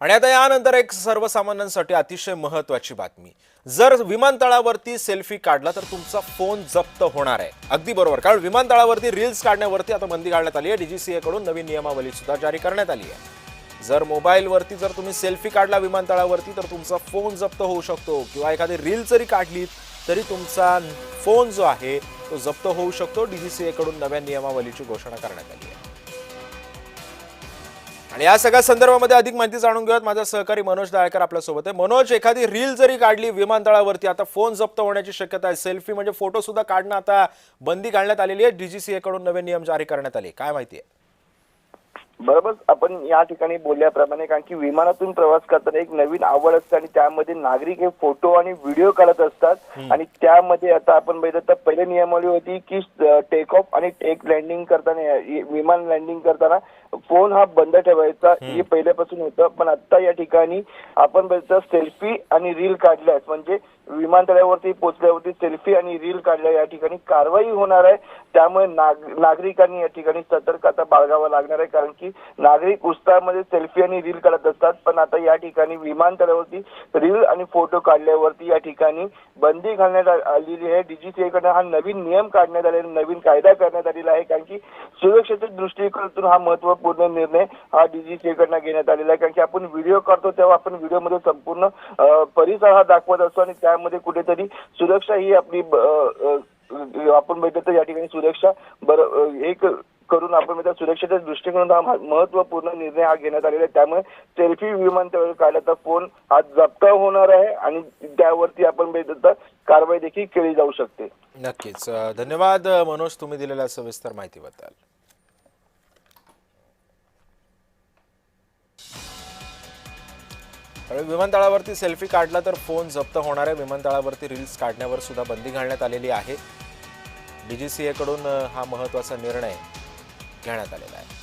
आणि आता यानंतर एक सर्वसामान्यांसाठी अतिशय महत्त्वाची बातमी। जर विमानतळावरती सेल्फी काढला तर तुमचा फोन जप्त होणार आहे। अगदी बरोबर, कारण विमानतळावरती रील्स काढण्यावरती आता बंदी घालण्यात आली आहे। डीजीसीए कडून नवीन नियमावली सुद्धा जारी करण्यात आली आहे। जर मोबाईलवरती जर तुम्ही सेल्फी काढला विमानतळावरती तर तुमचा फोन जप्त होऊ शकतो, किंवा एखादी रील जरी काढली तरी तुमचा फोन जो आहे तो जप्त होऊ शकतो। डीजीसीए कडून नव्या नियमावलीची घोषणा करण्यात आली आहे। आणि या सगळ्या संदर्भामध्ये अधिक माहिती जाणून घेऊयात। माझा सहकारी मनोज दाळकर आपल्या सोबत आहे। मनोज, एखादी रील जरी काढली विमानतळावरती आता फोन जप्त होण्याची शक्यता आहे। सेल्फी म्हणजे फोटो सुद्धा काढणं आता बंदी घालण्यात आलेली आहे। डीजीसीए कडून नवे नियम जारी करण्यात आले, काय माहिती आहे? बरोबर, आपण या ठिकाणी बोलल्याप्रमाणे कारण की विमानातून प्रवास करताना एक नवीन आवड असते आणि त्यामध्ये नागरिक हे फोटो आणि व्हिडिओ काढत असतात। आणि त्यामध्ये आता आपण बघितलं तर पहिली नियमावली होती की टेक ऑफ आणि टेक लँडिंग करताना, विमान लँडिंग करताना फोन हा बंद ठेवायचा, हे पहिल्यापासून होतं। पण आता या ठिकाणी आपण बघितलं सेल्फी आणि रील काढल्यास म्हणजे विमानतळावरती पोहोचल्यावरती सेल्फी आणि रील काढल्या या ठिकाणी कारवाई होणार आहे। त्यामुळे नागरिकांनी या ठिकाणी सतर्कता बाळगावी लागणार आहे, कारण की नागरिक उत्साहामध्ये सेल्फी आणि रील काढत असतात। पण आता या ठिकाणी विमानतळावरती रील आणि फोटो काढल्यावरती या ठिकाणी बंदी घालण्यात आलेली आहे। डीजीसीए कडून हा नवीन नियम काढण्यात आलेला, नवीन कायदा करण्यात आलेला आहे, कारण की सुरक्षेच्या दृष्टिकोनातून हा महत्त्वपूर्ण निर्णय हा डीजीसीए कडून घेण्यात आलेला आहे। कारण की आपण व्हिडिओ करतो तेव्हा आपण व्हिडिओमध्ये संपूर्ण परिसर हा दाखवत असतो आणि त्यामध्ये कुठेतरी सुरक्षा ही आपली आपण बघितलं तर या ठिकाणी सुरक्षा एक करून आपण सुरक्षेच्या दृष्टिकोनातून हा महत्त्वपूर्ण निर्णय हा घेण्यात आलेला आहे। त्यामुळे सेल्फी विमानतळावर काढला तर फोन हा जप्त होणार आहे आणि त्यावरती आपण बघितलं तर कारवाई देखील केली जाऊ शकते। नक्कीच, धन्यवाद मनोज, तुम्ही दिलेल्या सविस्तर माहितीबद्दल। विमानतळावरती सेल्फी काढला तर फोन जप्त होणार आहे। विमानतळावरती रील्स काढण्यावर सुद्धा बंदी घालण्यात आलेली आहे। डीजीसीए कडून हा महत्त्वाचा निर्णय घेण्यात आलेला आहे।